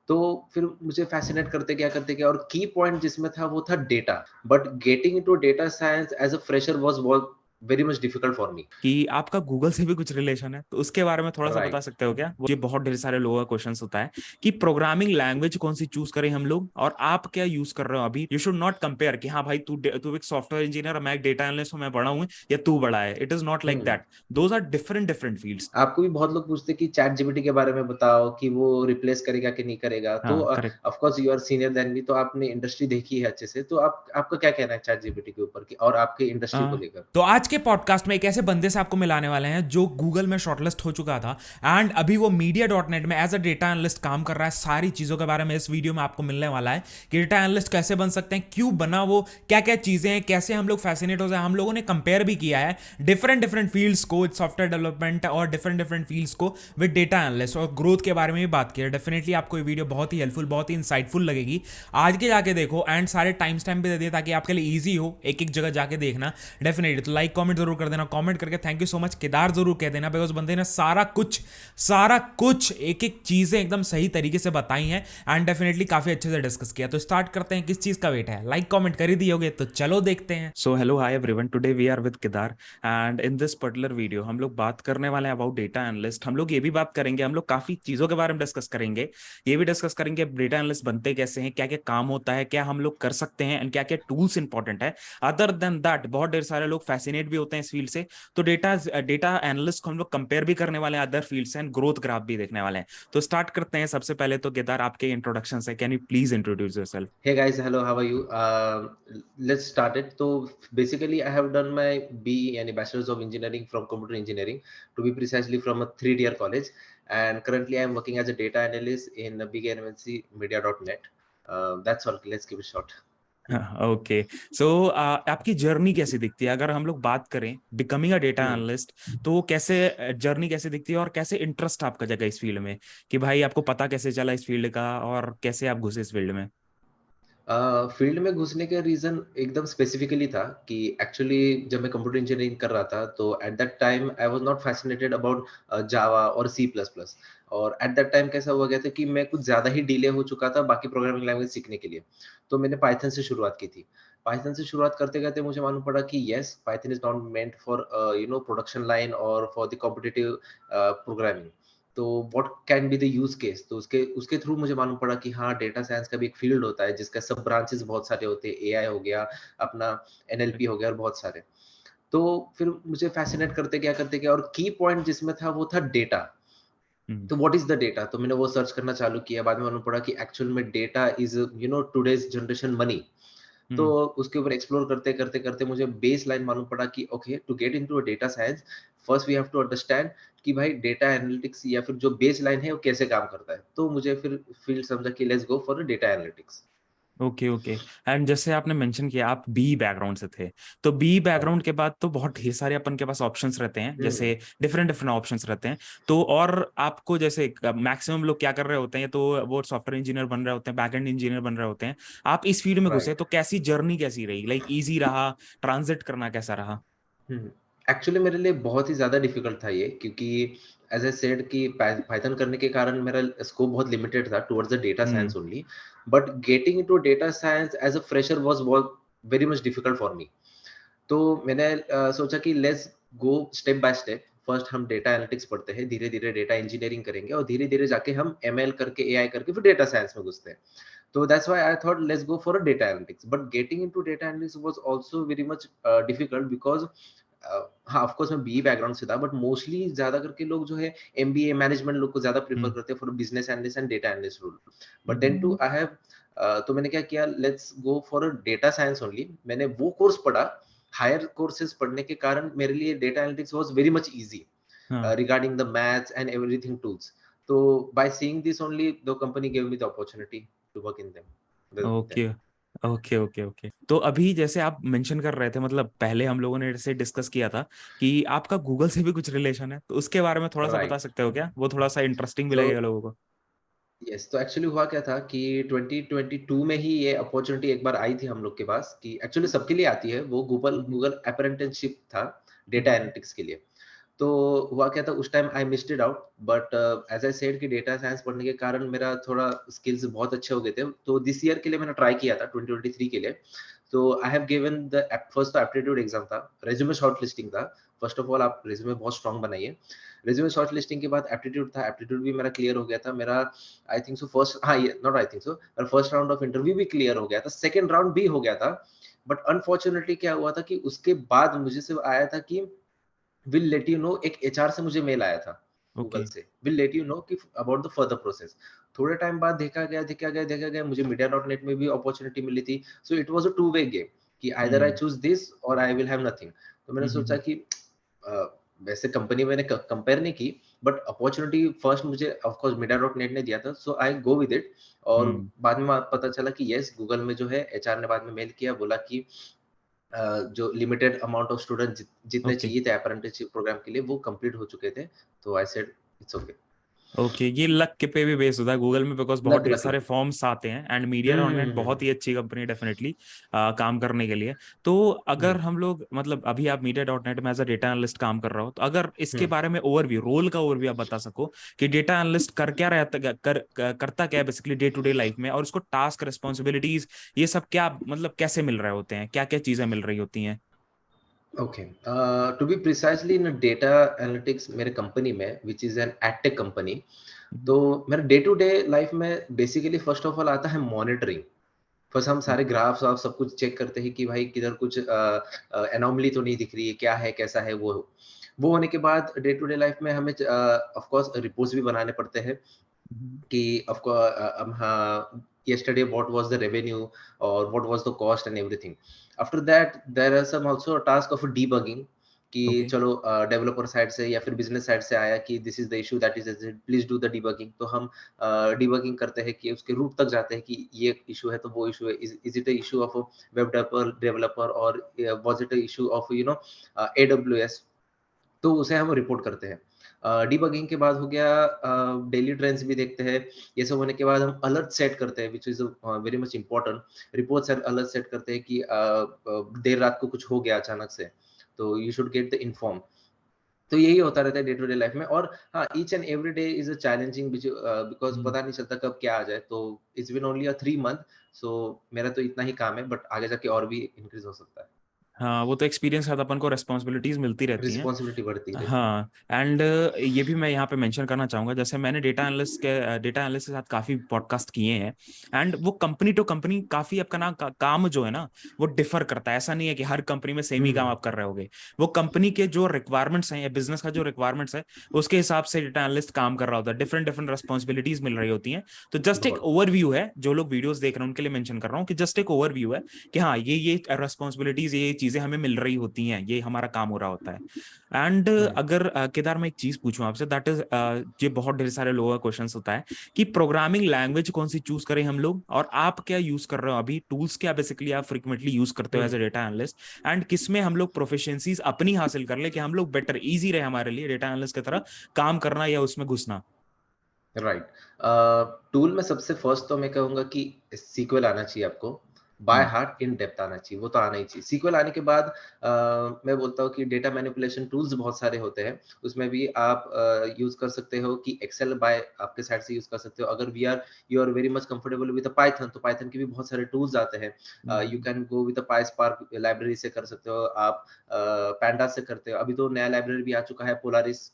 तो फिर मुझे फ़ैसिनेट करते गया और की पॉइंट जिसमें था वो था data. But getting into data science as a fresher was very much difficult for me. कि आपका गूगल से भी कुछ रिलेशन है, तो उसके बारे में थोड़ा-सा बता राइट। सकते हो क्या? ये बहुत ढेर सारे लोगों का क्वेश्चंस होता है कि प्रोग्रामिंग लैंग्वेज कौन-सी चूज़ करें हम लोग और आप क्या यूज़ कर रहे हो अभी? यू शुड नॉट कंपेयर कि हाँ भाई तू एक सॉफ्टवेयर इंजीनियर और मैं एक डेटा एनालिस्ट हूँ, मैं बड़ा हूँ या तू बड़ा है। It is not like hmm. That. Those are different different fields. आपको भी बहुत लोग पूछते हैं कि चैट जीपीटी के बारे में बताओ कि वो रिप्लेस करेगा कि नहीं करेगा। तो हाँ, correct. Of course you are senior than me, तो आपने इंडस्ट्री देखी है अच्छे से। तो आप आपका क्या कहना है चैट जीपीटी के ऊपर की और आपके इंडस्ट्री को लेकर? तो आज के पॉडकास्ट में एक ऐसे बंदे से आपको मिलाने वाले हैं जो गूगल में शॉर्टलिस्ट हो चुका था एंड अभी वो मीडिया डॉट नेट में एज अ डेटा एनालिस्ट काम कर रहा है। सारी चीज़ों के बारे में इस वीडियो में आपको मिलने वाला है कि डेटा एनालिस्ट कैसे बन सकते हैं, क्यों बना वो, क्या क्या चीज़ें हैं, कैसे हम लोग फैसिनेट हो जाए। हम लोगों ने कंपेयर भी किया है डिफरेंट डिफरेंट फील्ड्स को, सॉफ्टवेयर डेवलपमेंट और डिफरेंट डिफरेंट फील्ड्स को विद डेटा एनालिस्ट, और ग्रोथ के बारे में भी बात की है। डेफिनेटली आपको ये वीडियो बहुत ही हेल्पफुल, बहुत ही इंसाइटफुल लगेगी। आज के जाके देखो एंड सारे टाइम स्टैम्प भी दे दिए ताकि आपके लिए ईजी हो एक एक जगह जाके देखना। डेफिनेटली तो लाइक कमेंट जरूर कर देना, कमेंट करके thank you so much Kedar जरूर कह देना, बिकॉज बंदे ने सारा कुछ एक एक चीजें एकदम सही तरीके से बताई हैं एंड डेफिनेटली काफी अच्छे से डिस्कस किया। तो स्टार्ट करते हैं, किस चीज का वेट है, लाइक कमेंट कर ही दियोगे तो चलो देखते हैं। So hello hi everyone, today we are with Kedar and in this particular video हम लोग बात करने वाले हैं अबाउट डेटा एनालिस्ट। हम लोग ये भी बात करेंगे, हम लोग काफी चीजों के बारे में डिस्कस करेंगे। ये भी डिस्कस करेंगे डेटा एनालिस्ट बनते कैसे हैं, क्या क्या काम होता है, क्या हम लोग कर सकते हैं एंड क्या क्या टूल्स इंपॉर्टेंट है। अदर देन दैट बहुत ढेर सारे लोग फैसिनेट भी होते हैं इस फील्ड से। तो डेटा डेटा एनालिस्ट को हम लोग कंपेयर भी करने वाले हैं अदर फील्ड से एंड ग्रोथ ग्राफ भी देखने वाले हैं। तो स्टार्ट करते हैं। सबसे पहले तो केदार आपके इंट्रोडक्शन से can you please introduce yourself? Hey guys, hello, how are you? Let's start it. So basically, I have done my BE and Bachelor's of Engineering from Computer Engineering, to be precisely from a three-tier college. And currently, I'm working as a data analyst in a big MNC Media.net. That's all. Let's give it a shot. Okay. So आपकी journey कैसी दिखती है अगर हम लोग बात करें becoming a data Hmm. Analyst? तो कैसे जर्नी कैसे दिखती है और कैसे इंटरेस्ट आपका जगह इस फील्ड में, कि भाई आपको पता कैसे चला इस फील्ड का और कैसे आप घुसे इस फील्ड में? फील्ड में घुसने का रीज़न एकदम स्पेसिफिकली था कि एक्चुअली जब मैं कंप्यूटर इंजीनियरिंग कर रहा था, तो at that time I was not fascinated about Java और सी प्लस प्लस। और एट दैट टाइम कैसा हुआ गया था कि मैं कुछ ज़्यादा ही डिले हो चुका था बाकी प्रोग्रामिंग लैंग्वेज सीखने के लिए। तो मैंने पाइथन से शुरुआत की थी। पाइथन से शुरुआत करते-करते मुझे मालूम पड़ा कि yes, Python is not meant for production line और फॉर द कॉम्पिटिटिव प्रोग्रामिंग। तो what can be the use case? तो उसके उसके थ्रू मुझे मालूम पड़ा कि हाँ, डेटा साइंस का भी एक फील्ड होता है जिसका सब ब्रांचेस बहुत सारे होते हैं। एआई हो गया, अपना एनएलपी हो गया और बहुत सारे। तो फिर मुझे फ़ैसिनेट करते गया और की पॉइंट जिसमें था वो था डेटा। हम्म। तो व्हाट इज़ द डेटा? तो मैंने वो सर्च करना चालू किया। बाद में मालूम पड़ा कि एक्चुअल में data is today's generation money. तो हम्म। उसके ऊपर एक्सप्लोर करते मुझे बेस लाइन मालूम पड़ा कि okay, to get into a data science, first we have to understand कि भाई डेटा एनालिटिक्स या फिर जो बेस लाइन है वो कैसे काम करता है। तो मुझे फिर फील्ड समझा कि let's go for data analytics. Okay okay. And जैसे आपने मेंशन किया आप बी बैकग्राउंड से थे, तो बी राइट। बैकग्राउंड के बाद तो बहुत ढेर सारे अपन के पास ऑप्शंस रहते हैं, हुँ, जैसे डिफरेंट डिफरेंट ऑप्शंस रहते हैं। तो और आपको जैसे मैक्सिमम लोग क्या कर रहे होते हैं, तो वो सॉफ्टवेयर इंजीनियर बन रहे होते हैं, बैकएंड इंजीनियर बन रहे होते हैं। आप इस फील्ड में घुसे राइट। तो कैसी जर्नी कैसी रही, लाइक इजी रहा, ट्रांजिट करना कैसा रहा? हुँ। एक्चुअली मेरे लिए बहुत ही ज़्यादा डिफ़िकल्ट था ये, क्योंकि एज़ आई सेड कि पाइथन करने के कारण मेरा स्कोप बहुत लिमिटेड था towards the data hmm. Science only. But getting into data science as a fresher was very much difficult for me. तो मैंने सोचा कि let's go step by step. First हम डेटा एनालिटिक्स पढ़ते हैं, धीरे-धीरे डेटा इंजीनियरिंग करेंगे और धीरे-धीरे जाके हम एमएल करके, एआई करके फिर डेटा साइंस में घुसते हैं। So that's why I thought let's go for a data analytics. But getting into data analytics was also very much difficult because हाँ, ऑफ कोर्स मैं बीई बैकग्राउंड से था, बट मोस्टली ज़्यादा करके लोग जो है एमबीए मैनेजमेंट लोग को ज़्यादा प्रेफर हम्म। करते हैं for business analyst and data analyst role. But then to hmm. I have तो मैंने क्या किया, let's go for a data science only. मैंने वो कोर्स पढ़ा। हायर कोर्सेज पढ़ने के कारण मेरे लिए data analytics was very much easy हाँ। regarding the maths and everything tools. So by seeing this only, the company gave me the opportunity to work in them. Okay okay okay okay. तो अभी जैसे आप mention कर रहे थे, मतलब पहले हम लोगों ने जैसे डिस्कस किया था कि आपका गूगल से भी कुछ रिलेशन है, तो उसके बारे में थोड़ा सा बता राइट। सकते हो क्या? वो थोड़ा सा इंटरेस्टिंग भी तो लगेगा लोगों को। यस, तो एक्चुअली हुआ क्या था कि 2022 में ही ये अपॉर्चुनिटी एक बार आई थी हम लोग के पास कि एक्चुअली सबके लिए आती है, वो गूगल हम्म। गूगल अप्रेंटिसशिप था डेटा हम्म। एनालिटिक्स के लिए। तो हुआ क्या था उस time I missed it out, but as I said कि डेटा साइंस पढ़ने के कारण मेरा थोड़ा स्किल्स बहुत अच्छे हो गए थे। तो दिस ईयर के लिए मैंने ट्राई किया था 2023 के लिए। तो I have given the first तो एप्टीट्यूड एग्ज़ाम था, रिज्यूमे शॉर्टलिस्टिंग था। फर्स्ट ऑफ ऑल आप रिज्यूमे बहुत स्ट्रॉन्ग बनाइए। रिज्यूमे शॉर्टलिस्टिंग के बाद एप्टीट्यूड था, एप्टीट्यूड भी मेरा क्लियर हो गया था। मेरा आई थिंक सो फर्स्ट हाँ, ये नॉट आई थिंक सो मेरा फर्स्ट राउंड ऑफ इंटरव्यू भी क्लियर हो गया था, सेकंड राउंड भी हो गया था। बट अनफॉर्च्यूनेटली क्या हुआ था कि उसके बाद मुझे सिर्फ आया था कि विल लेट यू नो, एक एचआर से मुझे मेल आया था ओके। गूगल से, विल लेट यू नो कि अबाउट द फर्दर प्रोसेस। थोड़े टाइम बाद देखा गया मुझे मीडिया डॉट नेट में भी अपॉर्चुनिटी मिली थी। So it was a two way game कि आइदर आई हुँ। चूज दिस और आई विल हैव नथिंग। तो मैंने हुँ, हुँ, सोचा हुँ। कि अ, वैसे कंपनी मैंने कंपेयर नहीं की, बट अपॉर्चुनिटी फर्स्ट मुझे of course media dot net ने दिया था, सो आई गो विद इट। और हुँ, बाद में पता चला कि यस, गूगल में जो है एचआर ने बाद में मेल किया, बोला कि जो लिमिटेड अमाउंट ऑफ स्टूडेंट जितने ओके। चाहिए थे अप्रेंटिसशिप प्रोग्राम के लिए वो कंप्लीट हो चुके थे। तो I said it's okay. Okay, ये लक के पे भी बेस होता है गूगल में, बिकॉज बहुत लक ढेर लक सारे लक। फॉर्म्स आते हैं एंड मीडिया डॉट बहुत ही अच्छी कंपनी डेफिनेटली काम करने के लिए। तो हुँ, अगर हम लोग मतलब अभी आप मीडिया डॉट नेट में एज अ डेटा एनालिस्ट काम कर रहे हो, तो अगर इसके हुँ। बारे में ओवरव्यू, रोल का ओवरव्यू आप बता सको कि डेटा एनालिस्ट कर क्या रहता करता क्या है basically day to day life में, और उसको टास्क रिस्पॉन्सिबिलिटीज ये सब क्या मतलब कैसे मिल रहे होते हैं, क्या क्या चीजें मिल रही होती हैं? Okay, to be precisely in data analytics मेरे कंपनी में which is an edtech company. तो मेरा डे टू डे लाइफ में बेसिकली फर्स्ट ऑफ ऑल आता है मॉनिटरिंग। फर्स्ट हम सारे ग्राफ्स और सब कुछ चेक करते हैं कि भाई किधर कुछ एनोमली तो नहीं दिख रही है, क्या है, कैसा है वो। वो होने के बाद डे टू डे लाइफ में हमें ऑफ कोर्स रिपोर्ट्स भी बनाने पड़ते हैं कि हाँ, yesterday what was the revenue or what was the cost and everything. After that there are some also a task of debugging कि ओके। चलो डेवलपर साइड से या फिर बिजनेस साइड से आया कि this is the issue, that is please do the debugging. तो हम डिबगिंग करते हैं कि उसके रूट तक जाते हैं कि ये इशू है तो वो इशू है, is it a issue of web developer और was it a issue of AWS. तो उसे हम रिपोर्ट करते हैं। डिबगिंग के बाद हो गया डेली ट्रेंड्स भी देखते हैं। ये सब होने के बाद हम अलर्ट सेट करते हैं which is very much important. Report set alert set करते हैं कि देर रात को कुछ हो गया अचानक से, तो you should get the inform. तो यही होता रहता है डे टू डे लाइफ में। और हाँ, each and every day is a challenging because hmm. पता नहीं चलता कब क्या आ जाए। तो it's been only 3 month, so मेरा तो इतना ही काम है, बट आगे जाके और भी इंक्रीज़ हो सकता है। हाँ, वो तो एक्सपीरियंस के साथ अपन को रिस्पॉन्सिबिलिटीज मिलती रहती हैं। रिस्पॉन्सिबिलिटी बढ़ती रहती है। हाँ। एंड ये भी मैं यहाँ पे मेंशन करना चाहूंगा, जैसे मैंने डेटा एनालिस्ट के साथ काफी पॉडकास्ट किए हैं, एंड वो कंपनी टू कंपनी काफी आपका ना काम जो है ना वो डिफर करता है। ऐसा नहीं है कि हर कंपनी में सेम ही काम हुँ, आप कर रहे होगे। वो कंपनी के जो रिक्वायरमेंट्स हैं या बिजनेस का जो रिक्वायरमेंट्स है उसके हिसाब से डेटा एनालिस्ट काम कर रहा होता है, डिफरेंट डिफरेंट रिस्पॉन्सिबिलिटीज मिल रही होती हैं। तो जस्ट एक बहुत। ओवरव्यू है, जो लोग वीडियोस देख रहे हैं उनके लिए मेंशन कर रहा हूँ कि जस्ट एक ओवरव्यू है कि हाँ ये रेस्पॉन्सिबिलिटीज ये चीजें हमें मिल रही होती हैं, ये हमारा काम हो रहा होता है। एंड हुँ। अगर केदार मैं एक चीज पूछूं आपसे, दैट इज ये बहुत ढेर सारे लोगों का क्वेश्चन होता है कि प्रोग्रामिंग लैंग्वेज कौन सी चूज करें हम लोग, और आप क्या यूज कर रहे हो अभी, टूल्स क्या बेसिकली आप फ्रिक्वेंटली यूज करते हो हुँ, as a data analyst, and किसमें हम लोग प्रोफिशिएंसीज अपनी हासिल कर ले कि हम लोग बेटर इजी रहे हमारे लिए डेटा एनालिस्ट की तरह काम करना या उसमें घुसना? राइट। टूल में सबसे फर्स्ट तो मैं कहूँगा कि सीक्वल आना चाहिए आपको। By hmm. Heart in depth आना चाहिए, वो तो आना ही चाहिए। सीक्वल आने के बाद मैं बोलता हूँ कि डेटा मैनिपुलेशन टूल्स बहुत सारे होते हैं। उसमें भी आप यूज़ कर सकते हो कि एक्सेल बाय आपके साइड से यूज़ कर सकते हो। अगर you are very much comfortable with Python, तो पाइथन के भी बहुत सारे टूल्स आते हैं। You hmm. Can go with PySpark library से कर सकते हो आप, पैंडास से करते हो। अभी तो नया लाइब्रेरी भी आ चुका है पोलारिस,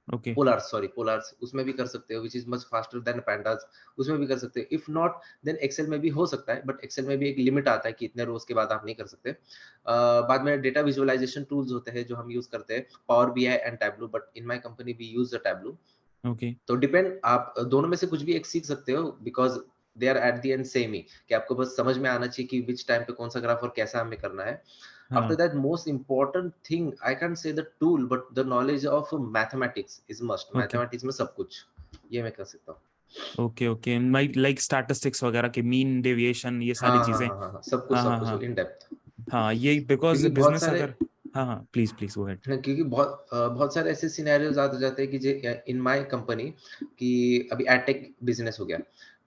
ओके। पोलार्स उसमें भी कर सकते हो, which is much faster than pandas। उसमें भी कर सकते हो। इफ नॉट देन एक्सेल में भी हो सकता है, बट एक्सेल में भी एक लिमिट आता है कि इतने रोज के बाद आप नहीं कर सकते। बाद में डेटा विजुअलाइजेशन टूल्स होते हैं जो हम यूज करते हैं, power BI and Tableau, but in my company we use the Tableau. Okay. तो डिपेंड, आप दोनों में से कुछ भी एक सीख सकते हो, because they are at the end same ही, कि आपको बस समझ में आना चाहिए कि व्हिच टाइम पे कौन-सा ग्राफ और कैसा हमें करना है। आफ्टर हाँ। That most important thing, I can't say the tool, but the knowledge of mathematics is must. Okay. Mathematics में सब कुछ, ये मैं कह सकता हूँ। ओके। ओके, लाइक स्टैटिस्टिक्स वगैरह के मीन डेविएशन ये सारी हाँ, हाँ, चीजें। हाँ, हाँ, हाँ, हाँ हाँ सब कुछ हाँ। In depth. हाँ, ये बिकॉज क्योंकि बहुत बिजनेस सारे अगर। हाँ हाँ, प्लीज प्लीज गो अहेड। क्योंकि बहुत सारे ऐसे सिनेरियोज़ आ जाते हैं कि इन माय कंपनी, कि अभी एडटेक बिज़नेस हो गया।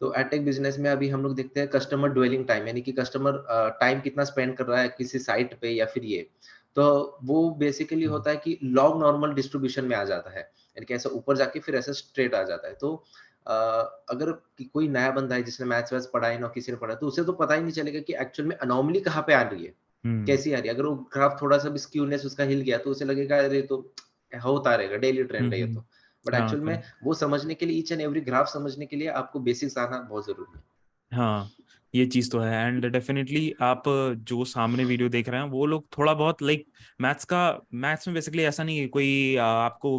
तो एडटेक बिज़नेस में अभी हम लोग देखते हैं कस्टमर ड्वेलिंग टाइम, यानी कि कस्टमर टाइम कितना स्पेंड कर रहा है किसी साइट पे या फिर ये। तो वो बेसिकली हम्म, होता है कि लॉग नॉर्मल डिस्ट्रीब्यूशन में आ जाता है, यानी कि ऐसा ऊपर जाके फिर ऐसा स्ट्रेट आ जाता है। तो अ, अगर कोई नया बंदा है जिसने मैथ्स वैथ्स पढ़ा है ना किसी ने पढ़ा, तो उसे तो पता ही नहीं चलेगा कि एक्चुअल में अनोमली कहाँ पे आ रही है, हम्म, कैसी आ रही है। अगर वो ग्राफ थोड़ा-सा भी स्क्यूनेस उसका हिल गया, तो उसे लगेगा अरे ये तो होता रहेगा, डेली ट्रेंड है ये तो। बट हाँ, एक्चुअल में वो समझने के लिए, ईच एंड एवरी ग्राफ समझने के लिए आपको बेसिक्स आना बहुत ज़रूरी है। हाँ, ये चीज तो है। एंड डेफिनेटली आप जो सामने वीडियो देख रहे हैं वो लोग थोड़ा बहुत लाइक मैथ्स में बेसिकली ऐसा नहीं है कोई आपको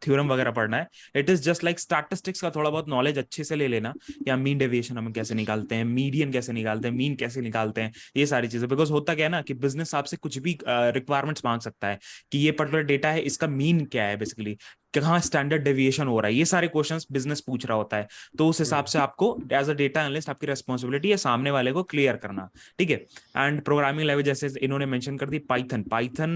थ्योरम वगैरह पढ़ना है। It is just like statistics का थोड़ा बहुत नॉलेज अच्छे से ले लेना, या मीन डेविएशन हम कैसे निकालते हैं, मीडियन कैसे निकालते हैं, मीन कैसे निकालते हैं, ये सारी चीजें। बिकॉज होता क्या है ना कि बिजनेस आपसे कुछ भी रिक्वायरमेंट्स मांग सकता है कि ये पर्टिकुलर डेटा है, इसका मीन क्या है, बेसिकली कहाँ स्टैंडर्ड डेविएशन हो रहा है, ये सारे क्वेश्चंस बिजनेस पूछ रहा होता है। तो उस हिसाब हुँ, से आपको एज अ डेटा एनालिस्ट आपकी रेस्पॉन्सिबिलिटी है सामने वाले को क्लियर करना। ठीक है। एंड प्रोग्रामिंग लैंग्वेज जैसे इन्होंने मेंशन कर दी, पाइथन। पाइथन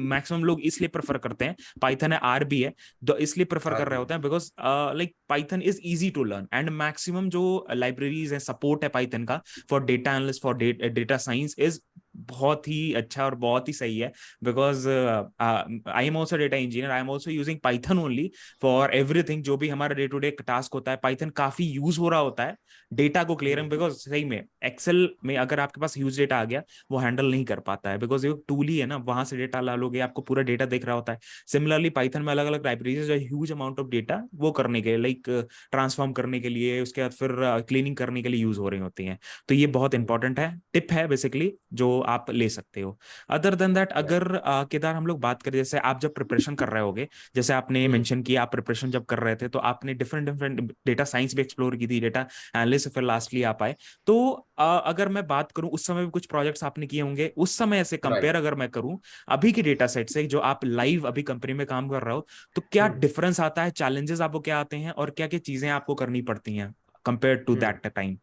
मैक्सिमम लोग इसलिए प्रेफर करते हैं, पाइथन है, आर भी है, तो इसलिए प्रेफर कर रहे आरबी होते हैं because like Python is easy to learn. And maximum जो लाइब्रेरीज है, सपोर्ट है पाइथन का for data analyst, for data science is बहुत ही अच्छा और बहुत ही सही है। Because I am also data engineer, I am also using Python only for everything. जो भी हमारा डे टू डे टास्क होता है, पाइथन काफी यूज हो रहा होता है डेटा को क्लियर। हुँ, बिकॉज सही में एक्सेल में अगर आपके पास ह्यूज डेटा आ गया, वो हैंडल नहीं कर पाता है, बिकॉज ये टूल ही है ना, वहां से डेटा ला लोगे, आपको पूरा डेटा देख रहा होता है। सिमिलरली पाइथन में अलग अलग लाइब्रेरीज जो ह्यूज अमाउंट ऑफ डेटा वो करने के लाइक ट्रांसफॉर्म करने के लिए, उसके बाद फिर क्लीनिंग करने के लिए यूज हो रही होती हैं। तो ये बहुत हुँ, इंपॉर्टेंट है, टिप है बेसिकली, जो आप ले सकते हो। Other than that, right. अगर केदार हम लोग बात करें, जैसे आप जब प्रिपरेशन कर रहे होगे, जैसे आपने हुँ, मेंशन किया आप प्रिपरेशन जब कर रहे थे तो आपने डिफरेंट डिफरेंट डेटा साइंस भी एक्सप्लोर की थी, डेटा एनालिस्ट फिर लास्टली आप आए। तो अगर मैं बात करूं, उस समय भी कुछ प्रोजेक्ट्स आपने किए होंगे, उस समय से कंपेयर राइट। अगर मैं करूं अभी की डेटा सेट से, जो आप लाइव अभी कंपनी में काम कर रहे हो, तो क्या हुँ, डिफरेंस आता है, चैलेंजेस आपको क्या आते हैं, और क्या क्या चीजें आपको करनी पड़ती हैं compare to hmm. That time?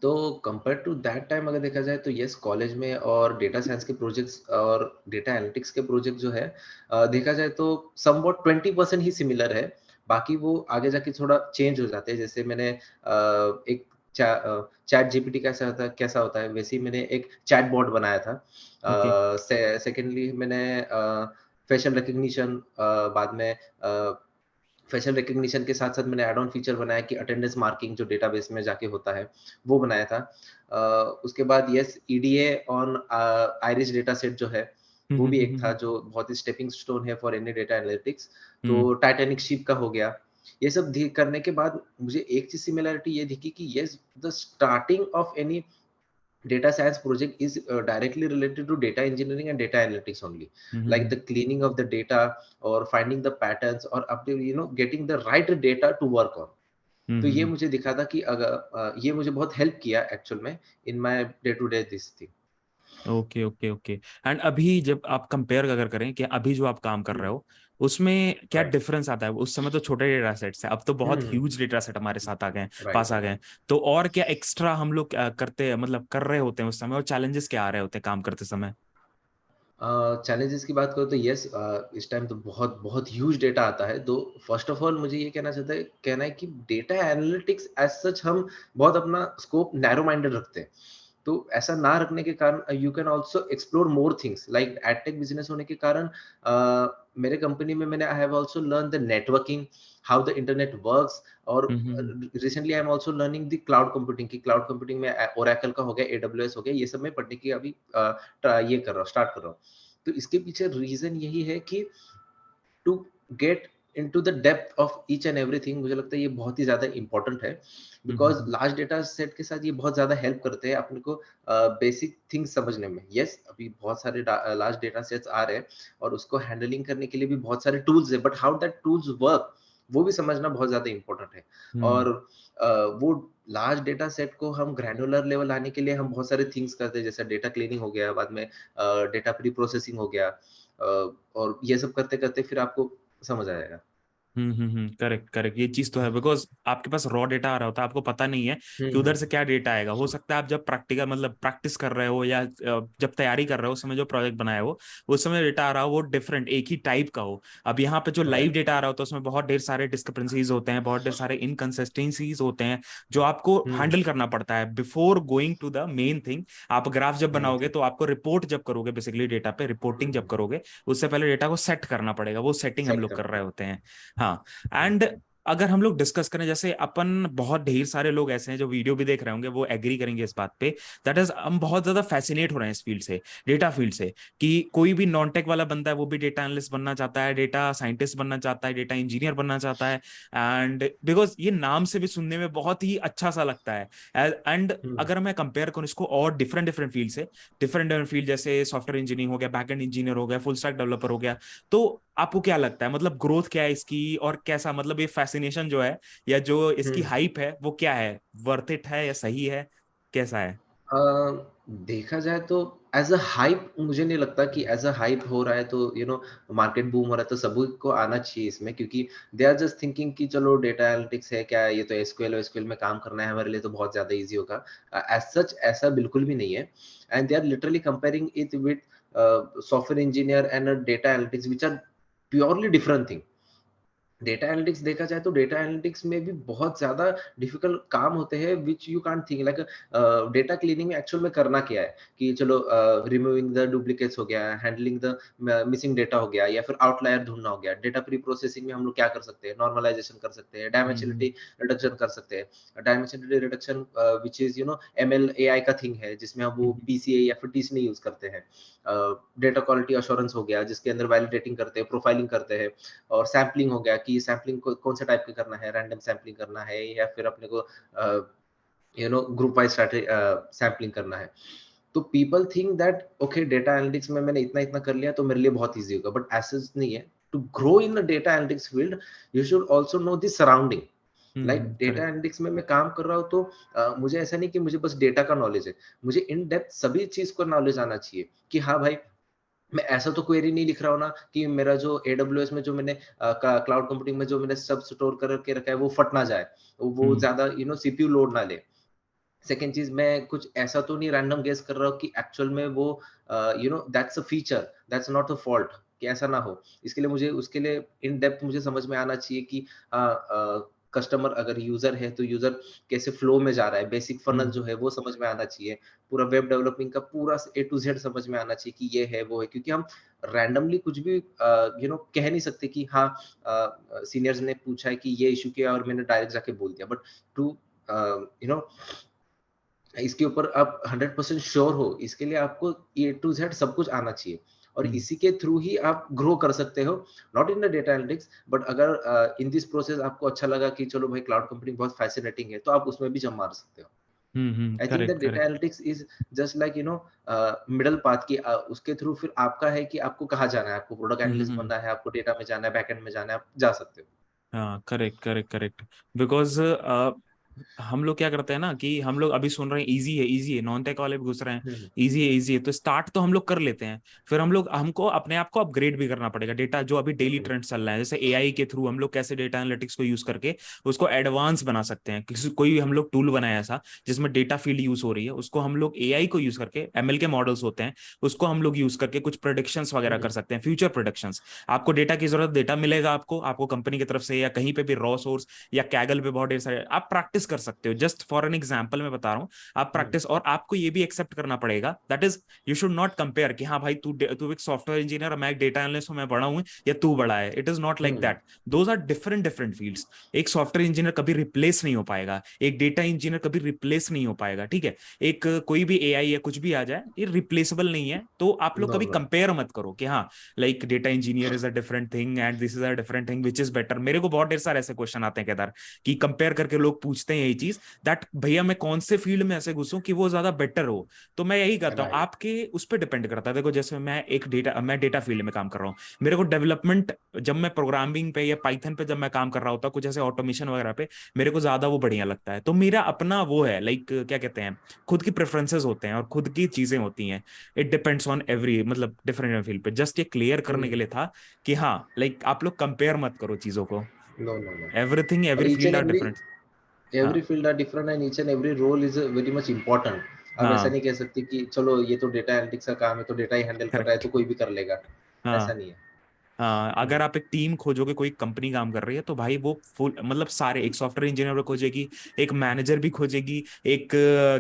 तो कंपेयर टू दैट टाइम अगर देखा जाए तो यस, कॉलेज में और डेटा साइंस के प्रोजेक्ट्स और डेटा एनालिटिक्स के प्रोजेक्ट जो है, देखा जाए तो समवॉट 20% ही सिमिलर है। बाकी वो आगे जाके थोड़ा चेंज हो जाते हैं। जैसे मैंने एक चैट जीपीटी कैसा होता है, वैसे ही मैंने एक चैट बॉट बनाया था। ओके। सेकेंडली मैंने फेशियल रिकग्निशन, बाद में फेशियल रिकग्निशन के साथ-साथ मैंने ऐड ऑन फीचर बनाया कि अटेंडेंस मार्किंग जो डेटाबेस में जाके होता है, वो बनाया था। उसके बाद yes, EDA on iris data set जो है, हम्म, वो हम्म, भी एक हम्म, था जो बहुत ही स्टेपिंग स्टोन है फॉर एनी डेटा एनालिटिक्स। हम्म, तो टाइटैनिक शिप का हो गया। ये सब करने के बाद मुझे एक चीज़ सिमिलैरिटी ये दिखी कि yes, the starting of any data science project is directly related to data engineering and data analytics only, hmm, like the cleaning of the data or finding the patterns or update, getting the right data to work on. हम्म, तो ये मुझे दिखा था कि अगर ये मुझे बहुत हेल्प किया एक्चुअल में in my day to day this thing. Okay, okay, okay. And अभी जब आप कंपेयर अगर करें कि अभी जो आप काम कर रहे हुँ, हो, उसमें क्या राइट। डिफरेंस आता है? उस समय तो छोटे डेटा सेट्स है, अब तो हुँ, बहुत हुँ, ह्यूज डेटा सेट हमारे साथ आ गए हैं, राइट, पास आ गए राइट। हैं। तो और क्या एक्स्ट्रा हम लोग करते हैं, मतलब कर रहे होते हैं उस समय, और चैलेंजेस क्या आ रहे होते हैं काम करते समय? चैलेंजेस की बात करूँ तो यस, इस टाइम तो बहुत बहुत ह्यूज डेटा आता है। तो फर्स्ट ऑफ ऑल मुझे ये कहना है कि डेटा एनालिटिक्स एज़ सच हम बहुत अपना स्कोप नैरो माइंडेड रखते हैं। तो ऐसा ना रखने के कारण you can also explore more things like edtech business होने के कारण मेरे कंपनी में मैंने I have also learn the networking, how the internet works. और hmm, recently I am also learning the cloud computing की क्लाउड कंप्यूटिंग में Oracle का हो गया, एडब्ल्यूएस हो गया, ये सब मैं पढ़ने की अभी ये कर रहा हूँ, स्टार्ट कर रहा हूँ। तो इसके पीछे रीज़न यही है कि to get into the depth of each and everything, मुझे लगता है ये बहुत ही ज़्यादा इम्पोर्टेंट है। Because hmm, large data set के साथ ये बहुत ज़्यादा हेल्प करते हैं अपने को बेसिक थिंग्स समझने में। येस, अभी बहुत सारे लार्ज डेटा सेट्स आ रहे हैं और उसको हैंडलिंग करने के लिए भी बहुत सारे टूल्स हैं, but how that tools work, वो भी समझना बहुत ज़्यादा इम्पोर्टेंट है। हम्म, और वो लार्ज डेटा सेट को हम ग्रैन्युलर लेवल लाने के लिए हम बहुत सारे थिंग्स करते हैं, जैसे डेटा क्लीनिंग हो गया, बाद में डेटा प्री प्रोसेसिंग हो गया, और ये सब करते-करते फिर आपको समझ आ जाएगा। करेक्ट करेक्ट, ये चीज तो है, बिकॉज आपके पास रॉ डेटा आ रहा होता है, आपको पता नहीं है कि उधर हम्म। से क्या डेटा आएगा। हो सकता है आप जब प्रैक्टिकल मतलब प्रैक्टिस कर रहे हो या जब तैयारी कर रहे हो उस समय जो प्रोजेक्ट बनाया हो उस समय डेटा आ रहा हो वो डिफरेंट एक ही टाइप का हो। अब यहाँ पे जो लाइव राइट। डेटा आ रहा होता है उसमें बहुत ढेर सारे डिस्क्रिपेंसीज होते हैं, बहुत ढेर सारे इनकंसिस्टेंसीज होते हैं जो आपको हम्म। हैंडल करना पड़ता है before going to the main thing. आप ग्राफ जब बनाओगे एग्जैक्ट। तो आपको रिपोर्ट जब करोगे, बेसिकली डेटा पे रिपोर्टिंग जब करोगे उससे पहले डेटा को सेट करना पड़ेगा, वो सेटिंग हम सेट लोग कर करना रहे पड़ेगा। होते हैं। हाँ। एंड अगर हम लोग डिस्कस करें, जैसे अपन बहुत ढेर सारे लोग ऐसे हैं जो वीडियो भी देख रहे होंगे वो एग्री करेंगे इस बात पे, दैट इज हम बहुत ज्यादा फैसिनेट हो रहे हैं इस फील्ड से, डेटा फील्ड से, कि कोई भी नॉन टेक वाला बंदा है वो भी डेटा एनालिस्ट बनना चाहता है, डेटा साइंटिस्ट बनना चाहता है, डेटा इंजीनियर बनना चाहता है। एंड बिकॉज ये नाम से भी सुनने में बहुत ही अच्छा सा लगता है। एंड हम्म। अगर मैं कंपेयर करूँ इसको और डिफरेंट डिफरेंट फील्ड से, डिफरेंट डिफरेंट फील्ड जैसे सॉफ्टवेयर इंजीनियरिंग हो गया, बैकएंड इंजीनियर हो गया, फुल स्टैक डेवलपर हो गया, तो आपको क्या लगता है मतलब ग्रोथ क्या है इसकी, और कैसा मतलब ये फैसिनेशन जो है या जो इसकी हम्म। हाइप है वो क्या है, वर्थ इट है या सही है, कैसा है? देखा जाए तो एज़ अ हाइप मुझे नहीं लगता कि एज़ अ हाइप हो रहा है, तो मार्केट बूम हो रहा है तो सभी को आना चाहिए इसमें, क्योंकि दे आर जस्ट थिंकिंग कि चलो डेटा एनालिटिक्स है क्या है, ये तो एसक्यूएल वेसक्यूएल में काम करना है हमारे लिए तो बहुत ज़्यादा ईज़ी होगा। एज़ सच ऐसा बिल्कुल भी नहीं है, and they are literally comparing it with software engineer and data analytics which are purely different thing. Data analytics देखा जाए तो डेटा एनालिटिक्स में भी बहुत ज़्यादा डिफिकल्ट काम होते हैं which you can't think like data cleaning में एक्चुअल में करना क्या है कि चलो रिमूविंग द डुप्लीकेट्स हो गया, हैंडलिंग द मिसिंग डेटा हो गया, या फिर आउटलायर ढूँढना हो गया। डेटा प्री प्रोसेसिंग में हम लोग क्या कर सकते हैं? नॉर्मलाइजेशन कर सकते हैं, हम्म डायमेंशनलिटी रिडक्शन कर सकते हैं। Dimensionality reduction which is ML AI का थिंग है जिसमें हम वो हम्म पीसीए या फिर टीसीए यूज़ करते हैं। डेटा क्वालिटी एश्योरेंस हो गया जिसके अंदर वैलिडेटिंग करते हैं, प्रोफाइलिंग करते हैं। और सैंपलिंग हो गया कि सैंपलिंग को कौन से टाइप का करना है, रैंडम सैंपलिंग करना है या फिर अपने को ग्रुप वाइज सैंपलिंग करना है। तो people think that okay data analytics में मैंने इतना इतना कर लिया तो मेरे लिए बहुत ईजी होगा, बट ऐसा नहीं है। To grow in the data analytics field you should also know the surrounding. Like data correct. Analytics में मैं काम कर रहा हूँ तो मुझे ऐसा नहीं कि मुझे बस डेटा का नॉलेज है, मुझे इन डेप्थ सभी चीज को नॉलेज आना चाहिए कि हाँ भाई, मैं ऐसा तो क्वेरी नहीं लिख रहा हूँ ना कि मेरा जो एडब्ल्यूएस में जो मैंने क्लाउड कंप्यूटिंग में जो मैंने सब स्टोर करके रखा है वो फट ना जाए, वो हम्म ज्यादा सीपीयू लोड ना ले। सेकंड चीज, मैं कुछ ऐसा तो नहीं रैंडम गेस कर रहा हूँ कि एक्चुअल में वो that's a feature, that's not a fault, कि ऐसा ना हो। इसके लिए मुझे उसके लिए इन डेप्थ मुझे समझ में आना चाहिए कि कस्टमर अगर यूजर है तो यूजर कैसे फ्लो में जा रहा है, बेसिक फनल हम्म जो है वो समझ में आना चाहिए। पूरा वेब डेवलपिंग का पूरा ए टू जेड समझ में आना चाहिए कि ये है वो है, क्योंकि हम रैंडमली कुछ भी कह नहीं सकते कि हाँ सीनियर्स ने पूछा है कि ये इशू क्या है और मैंने डायरेक्ट जाके बोल दिया। बट टू यू नो इसके ऊपर आप 100% श्योर हो, इसके लिए आपको ए टू ज़ेड सब कुछ आना चाहिए, और हम्म इसी के थ्रू ही आप ग्रो कर सकते हो। Not in the data analytics, but अगर इन दिस प्रोसेस आपको अच्छा लगा कि चलो भाई क्लाउड कंप्यूटिंग बहुत फैसिनेटिंग है, तो आप उसमें भी जंप मार सकते हो। I think that correct data correct. Analytics is just like middle path की उसके थ्रू फिर आपका है कि आपको कहाँ जाना है, आपको प्रोडक्ट एनालिस्ट हम्म। बनना है, आपको डेटा में जाना है, बैकएंड में जाना है, आप जा सकते हो। हाँ करेक्ट करेक्ट करेक्ट। बिकॉज हम लोग क्या करते हैं ना कि हम लोग अभी सुन रहे हैं इजी है इजी है, नॉन टेक वाले भी घुस रहे हैं हुँ, इजी है, तो स्टार्ट तो हम लोग कर लेते हैं, फिर हम लोग हमको अपने आप को अपग्रेड भी करना पड़ेगा। डेटा जो अभी डेली हुँ, ट्रेंड चल रहा है, जैसे एआई के थ्रू हम लोग कैसे डेटा एनालिटिक्स को यूज करके उसको एडवांस बना सकते हैं, किसी कोई हम लोग टूल बनाया ऐसा जिसमें डेटा फील्ड यूज हो रही है, उसको हम लोग एआई को यूज करके, एमएल के मॉडल्स होते हैं उसको हम लोग यूज करके कुछ प्रोडिक्शंस वगैरह कर हुँ, सकते हैं, फ्यूचर प्रोडिक्शंस। आपको डेटा की जरूरत, डेटा मिलेगा आपको, आपको कंपनी की तरफ से या कहीं पे भी रॉ सोर्स या कैगल पे बहुत ढेर सारे आप प्रैक्टिस कर सकते हो। जस्ट फॉर एन एग्जाम्पल मैं बता रहा हूँ, आप हुँ, प्रैक्टिस, और आपको ये भी एक्सेप्ट करना पड़ेगा that is you should not compare कि हाँ भाई तू एक सॉफ्टवेयर इंजीनियर, मैं एक डेटा एनालिस्ट हूँ, मैं बड़ा हूँ या तू बड़ा है। It is not like hmm, that, those are different different fields. एक सॉफ्टवेयर इंजीनियर कभी रिप्लेस नहीं हो पाएगा, एक डेटा इंजीनियर कभी रिप्लेस नहीं हो पाएगा, ठीक है? एक कोई भी एआई या कुछ भी आ जाए ये रिप्लेसेबल नहीं है, तो आप लोग नो, कभी नो। कंपेयर मत करो कि हाँ like data engineer is a different thing and this is a different thing which is better. मेरे को बहुत ढेर सारे ऐसे क्वेश्चन आते हैं केदार, कि कंपेयर करके लोग पूछते हैं यही चीज, दैट भैया मैं कौन से फील्ड में ऐसे घुसूं कि वो ज्यादा बेटर हो। तो मैं यही कहता हूँ राइट। आपके उस पर डिपेंड करता है। देखो जैसे मैं डेटा फील्ड में काम कर रहा हूँ, मेरे को डेवलपमेंट, जब मैं प्रोग्रामिंग पे या पाइथन पे जब मैं काम कर रहा होता कुछ ऐसे ऑटोमेशन वगैरह पे, मेरे को ज्यादा वो बढ़िया लगता है। तो मेरा अपना वो है लाइक क्या कहते हैं, खुद की प्रेफरेंसेस होते हैं और खुद की चीजें होती हैं। इट डिपेंड्स ऑन एवरी मतलब डिफरेंट फील्ड पे। जस्ट ये क्लियर करने के हुँ। लिए था कि हाँ लाइक आप लोग कंपेयर मत करो चीजों को। No no no. एवरीथिंग, और every each field and are different. हाँ every field are different and each and every role is very much important. आप ऐसा हाँ नहीं कह सकते कि चलो ये तो डेटा एनालिटिक्स का काम है तो डेटा ही हैंडल कर रहा है करेक्ट। तो कोई भी कर लेगा, हाँ ऐसा नहीं है। हाँ, अगर हम्म, आप एक टीम खोजोगे, कोई कंपनी काम कर रही है, तो भाई वो फुल मतलब सारे, एक सॉफ्टवेयर इंजीनियर भी खोजेगी, एक मैनेजर भी खोजेगी, एक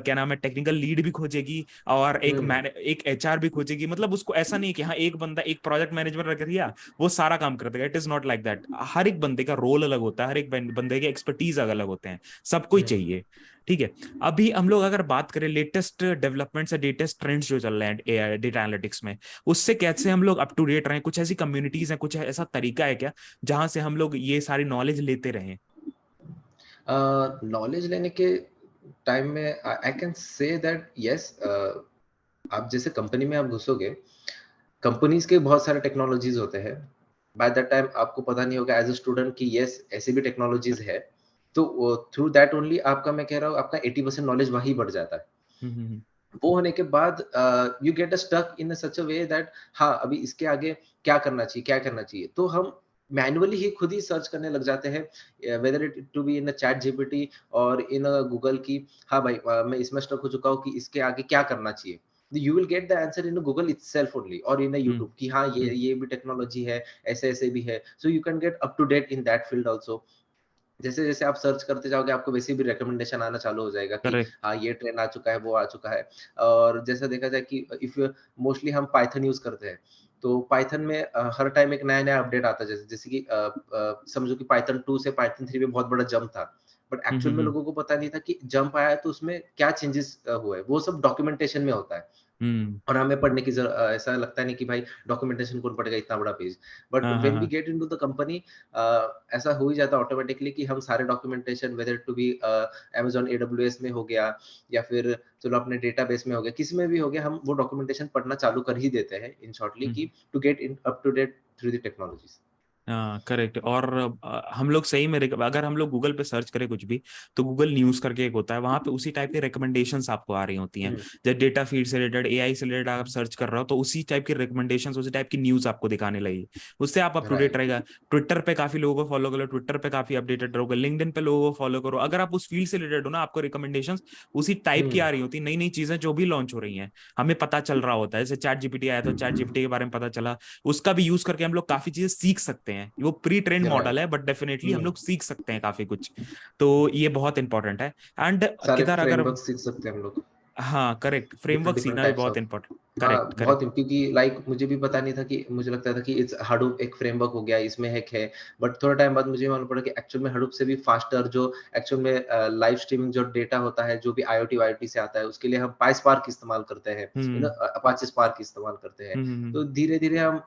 क्या नाम है, टेक्निकल लीड भी खोजेगी, और हम्म, एक एचआर भी खोजेगी। मतलब उसको ऐसा नहीं है कि हाँ एक बंदा एक प्रोजेक्ट मैनेजमेंट रख दिया वो सारा काम कर देगा। It is not like that. हर एक बंदे का रोल अलग होता है, हर एक बंदे के एक्सपर्टीज अलग अलग होते हैं, सबको ही हम्म। चाहिए। ठीक है। अभी हम लोग अगर बात करें लेटेस्ट डेवलपमेंट्स या लेटेस्ट ट्रेंड्स जो चल रहे हैं डेटा एनालिटिक्स में, उससे कैसे हम लोग अप टू डेट रहें? कुछ ऐसी कम्युनिटीज हैं, कुछ ऐसा तरीका है क्या जहां से हम लोग ये सारी नॉलेज लेते रहें? नॉलेज लेने के टाइम में आई कैन से दैट यस, आप जैसे कंपनी में आप घुसोगे, कंपनीज के बहुत सारे टेक्नोलॉजीज होते हैं। बाय दैट टाइम आपको पता नहीं होगा एज अ स्टूडेंट कि यस ऐसी भी टेक्नोलॉजीज है। तो थ्रू दैट ओनली आपका, मैं कह रहा हूँ, आपका 80% नॉलेज वहीं बढ़ जाता है। हम्म। वो होने के बाद you get stuck in such a way that हाँ अभी इसके आगे क्या करना चाहिए, क्या करना चाहिए, तो हम मैन्युअली ही खुद ही सर्च करने लग जाते हैं, whether it to be in chat GPT और इन गूगल की। हाँ भाई, मैं इसमें स्टक हो चुका हूँ कि इसके आगे क्या करना चाहिए। You will get the answer in Google itself only और इन हम्म यूट्यूब कि हाँ हम्म ये भी टेक्नोलॉजी है, ऐसे ऐसे भी है, so you can get up to date in that field also. जैसे-जैसे आप सर्च करते जाओगे आपको वैसे भी रिकमेंडेशन आना चालू हो जाएगा कि करेक्ट। हाँ, ये ट्रेंड आ चुका है, वो आ चुका है। और जैसा देखा जाए कि इफ मोस्टली हम पाइथन यूज़ करते हैं, तो पाइथन में हर टाइम एक नया-नया अपडेट आता है। जैसे जैसे कि समझो कि पाइथन 2 से पाइथन 3 में बहुत बड़ा जंप था। बट एक्चुअल में हम्म। लोगों को पता नहीं था कि जंप आया है तो उसमें क्या चेंजेस हुए। वो सब डॉक्यूमेंटेशन में होता है। हम्म। और हमें पढ़ने की ऐसा लगता नहीं कि भाई डॉक्यूमेंटेशन कौन पढ़ेगा इतना बड़ा पेज। बट हाँ हाँ व्हेन वी हाँ। गेट इनटू द कंपनी, ऐसा हो ही जाता है ऑटोमेटिकली कि हम सारे documentation whether to be Amazon AWS में हो गया या फिर चलो अपने डेटाबेस में हो गया, किसी में भी हो गया, हम वो डॉक्यूमेंटेशन पढ़ना चालू कर ही देते हैं इन शॉर्टली हम्म। कि to get in up to date through the technologies. हाँ करेक्ट। और हम लोग सही में अगर हम लोग गूगल पे सर्च करें कुछ भी, तो गूगल न्यूज करके एक होता है, वहां पे उसी टाइप के रिकमेंडेशंस आपको आ रही होती हैं। हुँ, जब डेटा फीड से रिलेटेड, एआई से रिलेटेड आप सर्च कर रहे हो, तो उसी टाइप की रिकमेंडेशंस, उसी टाइप की न्यूज आपको दिखाने लगी। उससे आप अप टू डेट राइट। रहेगा। ट्विटर पे काफी लोगों को फॉलो करो, ट्विटर पे काफी अपडेटेड रहोगे, लिंक्डइन पे लोगों को फॉलो करो। अगर आप उस फील्ड से रिलेटेड हो ना, आपको रिकमेंडेशंस उसी टाइप की हुँ, आ रही होती, नई नई चीजें जो भी लॉन्च हो रही हैं, हमें पता चल रहा होता है। जैसे चैट जीपीटी आया तो चैट जीपीटी के बारे में पता चला, उसका भी यूज करके हम लोग काफी चीजें सीख सकते हैं। वो प्री ट्रेंड मॉडल राइट। है, बट डेफिनेटली हम हुँ, लोग सीख सकते हैं काफी कुछ। तो ये बहुत इंपॉर्टेंट है। एंड सारे किधर अगर, फ्रेमवर्क सीख सकते हैं हम लोग। हाँ करेक्ट, डिफरेंट फ्रेमवर्क डिफरेंट सीखना भी टाइप्स बहुत ऑफ। इंपॉर्टेंट। हाँ, करेक्ट बहुत करेक्ट। क्योंकि लाइक मुझे भी पता नहीं था कि मुझे लगता था कि इट्स हडूप एक फ्रेमवर्क हो गया, इसमें एक है। बट थोड़ा टाइम बाद मुझे मालूम पड़ा कि एक्चुअल में हडूप से भी फास्टर जो एक्चुअल में लाइव स्ट्रीमिंग जो डेटा होता है, जो भी आईओटी वाईओटी से आता है, उसके लिए हम पाईस्पार्क इस्तेमाल करते हैं, हम्म अपाचे स्पार्क इस्तेमाल करते हैं। हम्म। तो धीरे-धीरे हम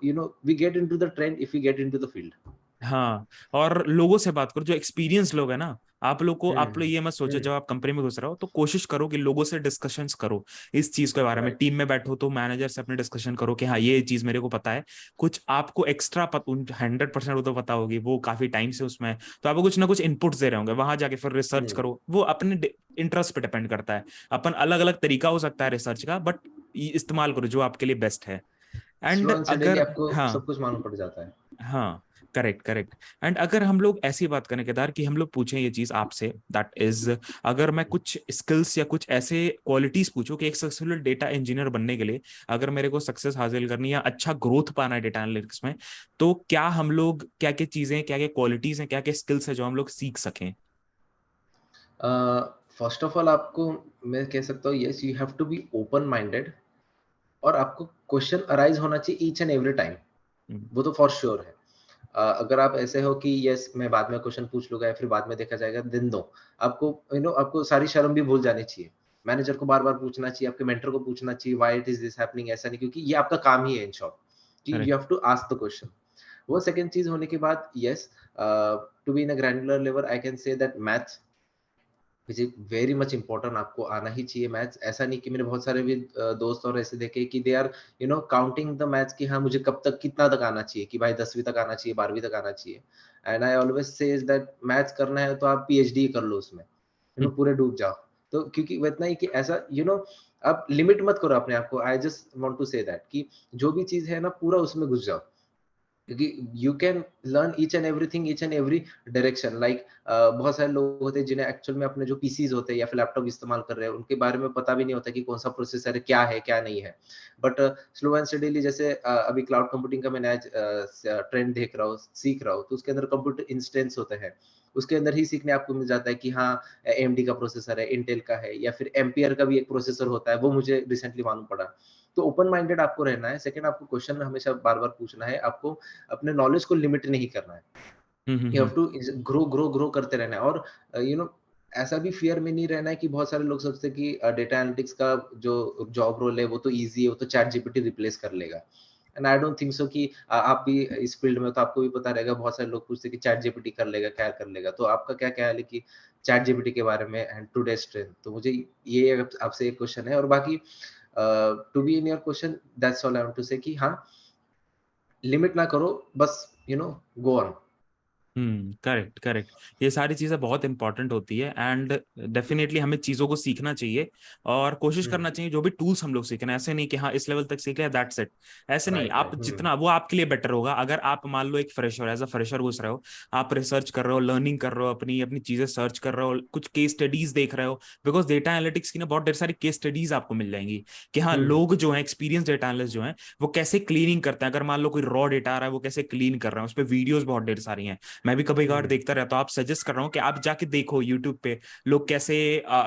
we get into the trend if we get into the field. हाँ, और लोगों से बात करो जो एक्सपीरियंस लोग हैं ना। हुँ, आप लोग ये मत सोचो हुँ, जब आप कंपनी में घुस रहे हो तो कोशिश करो कि लोगों से डिस्कशंस करो इस चीज के बारे में। राइट। टीम में बैठो तो मैनेजर से अपने डिस्कशन करो कि हाँ ये चीज मेरे को पता है। कुछ आपको एक्स्ट्रा 100% वो तो पता होगी, वो काफी टाइम से उसमें है, तो आपको कुछ ना कुछ इनपुट्स दे रहे होंगे, वहां जाके फिर रिसर्च हुँ, करो। वो अपने इंटरेस्ट पे डिपेंड करता है। अपन अलग अलग तरीका हो सकता है रिसर्च का, बट इस्तेमाल करो जो आपके लिए बेस्ट है। स्लो एंड एंड सडनली अगर, आपको हाँ सब कुछ मालूम पड़ जाता है। हाँ करेक्ट करेक्ट। एंड अगर हम लोग ऐसी बात करें केदार कि हम लोग पूछें ये चीज आपसे, दैट इज, अगर मैं कुछ स्किल्स या कुछ ऐसे क्वालिटीज पूछूं कि एक सक्सेसफुल डेटा इंजीनियर बनने के लिए, अगर मेरे को सक्सेस हासिल करनी है या अच्छा ग्रोथ पाना है डेटा एनालिटिक्स में, तो क्या हम लोग, क्या क्या चीजें, क्या क्या क्वालिटीज हैं, क्या क्या स्किल्स है जो हम लोग सीख सकें? फर्स्ट ऑफ ऑल आपको मैं कह सकता हूँ yes you have to be open minded और आपको क्वेश्चन अराइज होना चाहिए each and every time. Hmm, वो तो फॉर श्योर है। अगर आप ऐसे हो कि यस मैं बाद में क्वेश्चन पूछ लूँगा या फिर बाद में देखा जाएगा, देन नो। आपको आपको सारी शर्म भी भूल जानी चाहिए। मैनेजर को बार-बार पूछना चाहिए, आपके मेंटर को पूछना चाहिए why it is this happening, ऐसा नहीं, क्योंकि ये आपका काम ही है इन शॉर्ट कि correct. You have to ask the question. वो सेकंड चीज़ होने के बाद yes, to be in a granular level I can say that maths which is very much important, आपको आना ही चाहिए मैथ्स। ऐसा नहीं कि मैंने बहुत सारे भी दोस्त और ऐसे देखे कि they are counting the maths कि हाँ मुझे कब तक कितना तक आना चाहिए, कि भाई 10वीं तक आना चाहिए, 12वीं तक आना चाहिए। And I always says that maths करना है तो आप पीएचडी कर लो उसमें, पूरे डूब जाओ। तो क्योंकि वो इतना ही कि ऐसा आप लिमिट मत करो अपने आप को। I just want to say that कि जो भी चीज है ना पूरा उसमें घुस जाओ। क्योंकि you can learn each and every direction, like बहुत सारे लोग होते हैं जिन्हें एक्चुअल में अपने जो पीसीज होते हैं या फिर लैपटॉप इस्तेमाल कर रहे हैं उनके बारे में पता भी नहीं होता कि कौन सा प्रोसेसर है क्या नहीं है। बट स्लो एंड स्टडीली जैसे अभी क्लाउड कंप्यूटिंग का मैं नया ट्रेंड देख रहा हूँ, सीख रहा हूँ, तो उसके अंदर कंप्यूटर इंस्टेंस होते हैं, उसके अंदर ही सीखने आपको मिल जाता है कि हाँ एएमडी का प्रोसेसर है, इंटेल का है, या फिर एम्पियर का भी एक प्रोसेसर होता है, वो मुझे रिसेंटली मालूम पड़ा। तो ओपन माइंडेड आपको रहना है। सेकंड, आपको क्वेश्चन हमेशा बार-बार पूछना है, आपको अपने नॉलेज को लिमिट नहीं करना है। Hmm hmm you have hmm to grow करते रहना है। और ऐसा भी फियर में नहीं रहना है कि बहुत सारे लोग सोचते हैं कि डेटा एनालिटिक्स का जो जॉब रोल है वो तो ईज़ी है, वो तो चैट जीपीटी रिप्लेस कर लेगा। And I don't think so कि आप भी इस फील्ड में हो तो आपको भी पता रहेगा, बहुत सारे लोग पूछते हैं कि चैट जीपीटी कर लेगा, क्या कर लेगा? तो आपका क्या ख्याल है कि चैट जीपीटी के बारे में एंड टुडेज़ ट्रेंड? तो मुझे ये आपसे एक क्वेश्चन है। और बाकी to be in your question, that's all I want to say कि हाँ, लिमिट ना करो, बस गो ऑन। Correct correct. ये सारी चीजें बहुत इंपॉर्टेंट होती है एंड डेफिनेटली हमें चीजों को सीखना चाहिए और कोशिश हुँ, करना चाहिए। जो भी टूल्स हम लोग सीख रहे हैं, ऐसे नहीं कि हाँ इस लेवल तक सीख लिया दैट्स इट, ऐसे नहीं। राइट, आप जितना, वो आपके लिए बेटर होगा। अगर आप मान लो एक फ्रेशर, एज अ फ्रेशर घुस रहे हो, आप रिसर्च कर रहे हो, लर्निंग कर रहे हो, अपनी अपनी चीजें सर्च कर रहे हो, कुछ केस स्टडीज देख रहे हो, बिकॉज डेटा एनालिटिक्स की ना बहुत ढेर सारी केस स्टडीज आपको मिल जाएंगी कि हाँ हुँ, लोग जो है एक्सपीरियंस डेटा एनालिस्ट जो है वो कैसे क्लीनिंग करते हैं। अगर मान लो कोई रॉ डेटा आ रहा है वो कैसे क्लीन कर रहे हैं, उस पर वीडियोज बहुत ढेर सारी हैं। मैं भी कभी कभार हुँ, देखता रहता हूँ। आप सजेस्ट कर रहा हूँ कि आप जाके देखो यूट्यूब पे लोग कैसे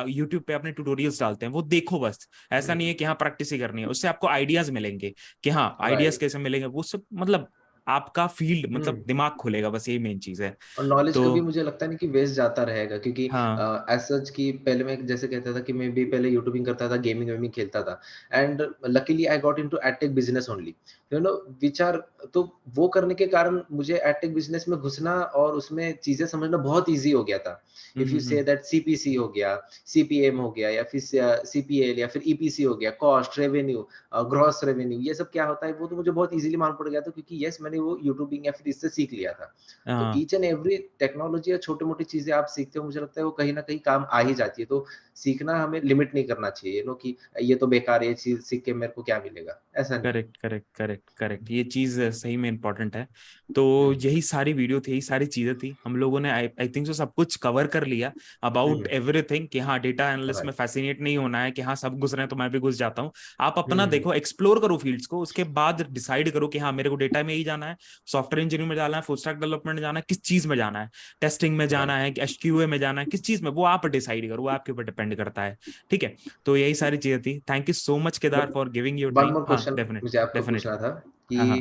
यूट्यूब पे अपने ट्यूटोरियल्स डालते हैं, वो देखो बस। ऐसा नहीं हुँ, है कि हाँ प्रैक्टिस ही करनी है, उससे आपको आइडियाज मिलेंगे कि हाँ आइडियाज राइट, कैसे मिलेंगे, वो सब मतलब आपका फील्ड मतलब हुँ। दिमाग खुलेगा, बस यही मेन चीज है। और नॉलेज तो कभी मुझे लगता नहीं कि वेस्ट जाता रहेगा, क्योंकि हाँ एज़ सच कि पहले मैं जैसे कहता था कि मैं भी पहले यूट्यूबिंग करता था, गेमिंग-वेमिंग खेलता था, and luckily I got into edtech business only, you know which are तो वो करने के कारण मुझे एडटेक बिज़नेस में घुसना और उसमें चीज़ें समझना बहुत ईज़ी हो गया था। इफ यू से हम्म। दैट सीपीसी हो गया, सीपीएम हो गया, या फिर सीपीएल या फिर ईपीसी हो गया, कॉस्ट, रेवेन्यू, ग्रॉस रेवेन्यू, ये सब क्या होता है वो तो मुझे बहुत ईज़िली मालूम पड़ गया था, क्योंकि यस मैंने वो यूट्यूबिंग या फिर इससे सीख लिया था। तो हाँ ईच एंड एवरी टेक्नोलॉजी या छोटी-मोटी चीज़ें आप सीखते हो, मुझे लगता है वो कहीं न कहीं काम आ ही जाती है। तो सीखना हमें लिमिट नहीं करना चाहिए, कि ये तो बेकार है, ये चीज़ सीख के मेरे को क्या मिलेगा? ऐसा नहीं है। करेक्ट करेक्ट करेक्ट करेक्ट, ये चीज सही में इम्पोर्टेंट है। तो हुँ, यही सारी वीडियो थी, यही सारी चीजें थी, हम लोगों ने आई थिंक सब कुछ कवर कर लिया अबाउट हुँ, एवरीथिंग कि हाँ डेटा एनालिस्ट में राइट। फैसिनेट नहीं होना है कि हाँ सब घुस रहे हैं तो मैं भी घुस जाता हूँ। आप अपना हुँ, देखो, एक्सप्लोर करो फील्ड्स को, उसके बाद डिसाइड करो कि हाँ मेरे को डेटा में ही जाना है, सॉफ्टवेयर इंजीनियरिंग में जाना है, फुल स्टैक डेवलपमेंट में जाना है, किस चीज में जाना है, टेस्टिंग में जाना राइट। है, एचक्यूए में जाना है, किस चीज में, वो आप डिसाइड करो, वो आपके ऊपर डिपेंड करता है। ठीक है। तो यही सारी चीजें थी। Thank you so much Kedar but for giving your one time. More हाँ क्वेश्चन डेफिनेट मुझे आपको पूछना डेफिनेटली। था कि हाँ हाँ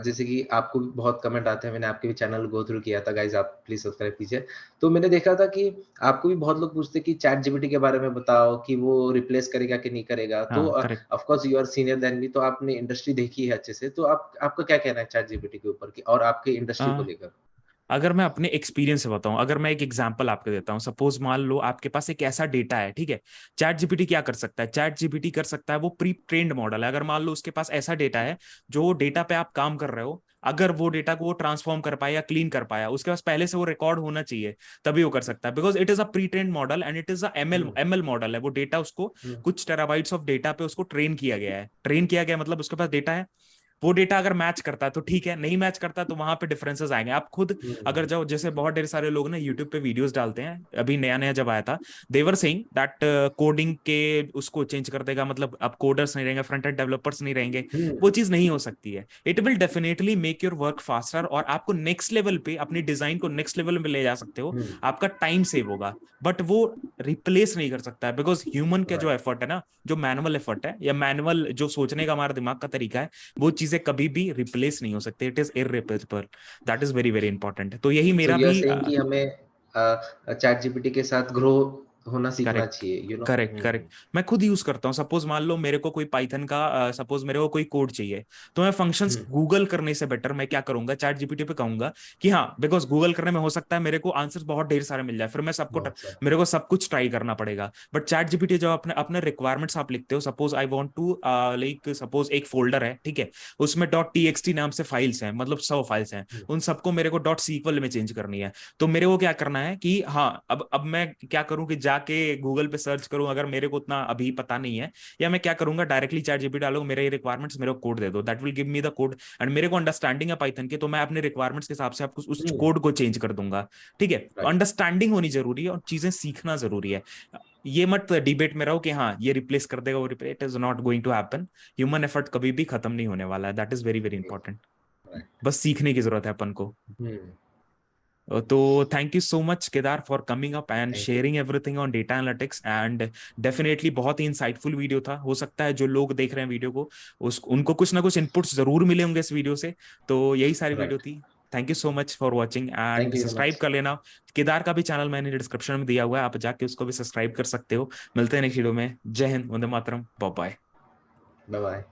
जैसे कि आपको भी बहुत कमेंट आते हैं, मैंने आपके भी चैनल गो थ्रू किया था, गाइस आप प्लीज़ सब्सक्राइब कीजिए। तो मैंने देखा था कि आपको भी बहुत लोग पूछते हैं कि चैट जीपीटी के बारे में बताओ कि वो रिप्लेस करेगा कि नहीं करेगा? तो हाँ correct. Of course you are senior than me, तो आपने इंडस्ट्री देखी है अच्छे से, तो आपका क्या कहना है चैट जीपीटी के ऊपर, कि और आपके इंडस्ट्री को लेकर? अगर मैं अपने एक्सपीरियंस से बताऊं, अगर मैं एक एग्जांपल आपको देता हूं, सपोज मान लो आपके पास एक ऐसा डेटा है, ठीक है। चैट जीपीटी क्या कर सकता है? चैट जीपीटी कर सकता है, वो प्री ट्रेन्ड मॉडल है। अगर मान लो उसके पास ऐसा डेटा है, जो डेटा पे आप काम कर रहे हो, अगर वो डेटा को वो ट्रांसफॉर्म कर पाया या क्लीन कर पाया, उसके पास पहले से वो रिकॉर्ड होना चाहिए, तभी वो कर सकता है। Because it is a pre trained model and it is a ML hmm, ML model है। वो डेटा उसको हुँ, कुछ टेराबाइट्स ऑफ डेटा पे उसको ट्रेन किया गया है। ट्रेन किया गया मतलब उसके पास डेटा है। वो डेटा अगर मैच करता है तो ठीक है, नहीं मैच करता तो वहां पे डिफरेंसेस आएंगे। आप खुद अगर हुँ, जाओ, जैसे बहुत ढेर सारे लोग ना यूट्यूब पे वीडियोस डालते हैं, अभी नया नया जब आया था, देवर सेइंग दैट कोडिंग के उसको चेंज कर देगा, मतलब अब कोडर्स नहीं रहेंगे, फ्रंट एंड डेवलपर्स नहीं रहेंगे। हुँ, वो चीज नहीं हो सकती है। It will definitely make your work faster और आपको नेक्स्ट लेवल पे, अपनी डिजाइन को नेक्स्ट लेवल पे ले जा सकते हो। हुँ, आपका टाइम सेव होगा, बट वो रिप्लेस नहीं कर सकता है। बिकॉज ह्यूमन का जो राइट। एफर्ट है ना, जो मैनुअल एफर्ट है या मैनुअल जो सोचने का हमारा दिमाग का तरीका है, वो चीजें कभी भी रिप्लेस नहीं हो सकती। It is irreplaceable. That is very very important. तो यही सो मेरा यू आर भी सेइंग कि हमें चैट जीपीटी के साथ ग्रो होना सीखना करेक्ट चाहिए, करेक्ट करेक्ट। मैं खुद यूज करता हूँ। सपोज मान लो मेरे को कोई पाइथन का, सपोज मेरे को कोई कोड चाहिए, तो मैं फंक्शंस हुँ, गूगल करने से बेटर मैं क्या करूंगा, चैट जीपीटी पे कहूंगा कि हाँ, बिकॉज गूगल करने में हो सकता है मेरे को आंसर्स बहुत ढेर सारे मिल जाए, फिर मैं बहुत सारा। मेरे को सब कुछ ट्राई करना पड़ेगा। बट चैट जीपीटी जब अपने अपने रिक्वायरमेंट्स आप लिखते हो, suppose I want to like, suppose एक फोल्डर है, ठीक है, उसमें डॉट टीएक्सटी नाम से फाइल्स हैं, मतलब 100 फाइल्स हैं, हुँ, उन सबको मेरे को डॉट सीक्वल में चेंज करनी है। तो मेरे को क्या करना है कि हाँ, अब मैं क्या करूं कि जाके गूगल पे सर्च करूं, अगर मेरे को उतना अभी पता नहीं है, या मैं क्या करूंगा, डायरेक्टली चैट जीपीटी डालूंगा, मेरे ये रिक्वायरमेंट्स, मेरे को कोड दे दो, that will give me the code, and मेरे को अंडरस्टैंडिंग है पाइथन की, तो मैं अपने रिक्वायरमेंट्स के हिसाब से आपको उस कोड को चेंज कर दूंगा। ठीक है, तो राइट। अंडरस्टैंडिंग होनी जरूरी है और चीजें सीखना जरूरी है। ये मत डिबेट में रहो कि हाँ ये रिप्लेस कर देगा, वो replace, it is not going to happen. Human effort कभी भी खत्म नहीं होने वाला है, that is very very important. Right. बस सीखने की जरूरत है अपन को। हम्म। तो thank you so much Kedar for coming up and thank you. Sharing everything on data analytics, and definitely बहुत ही इंसाइटफुल वीडियो था। हो सकता है जो लोग देख रहे हैं वीडियो को, उनको कुछ ना कुछ इनपुट्स जरूर मिले होंगे इस वीडियो से। तो यही सारी वीडियो राइट। थी। Thank you so much for watching thank and you very subscribe much. कर लेना। केदार का भी चैनल मैंने डिस्क्रिप्शन में दिया हुआ है, आप जाके उसको भी सब्सक्राइब कर सकते हो। मिलते हैं नेक्स्ट वीडियो में। जय हिंद, वंदे मातरम, बाय बाय। Bye bye.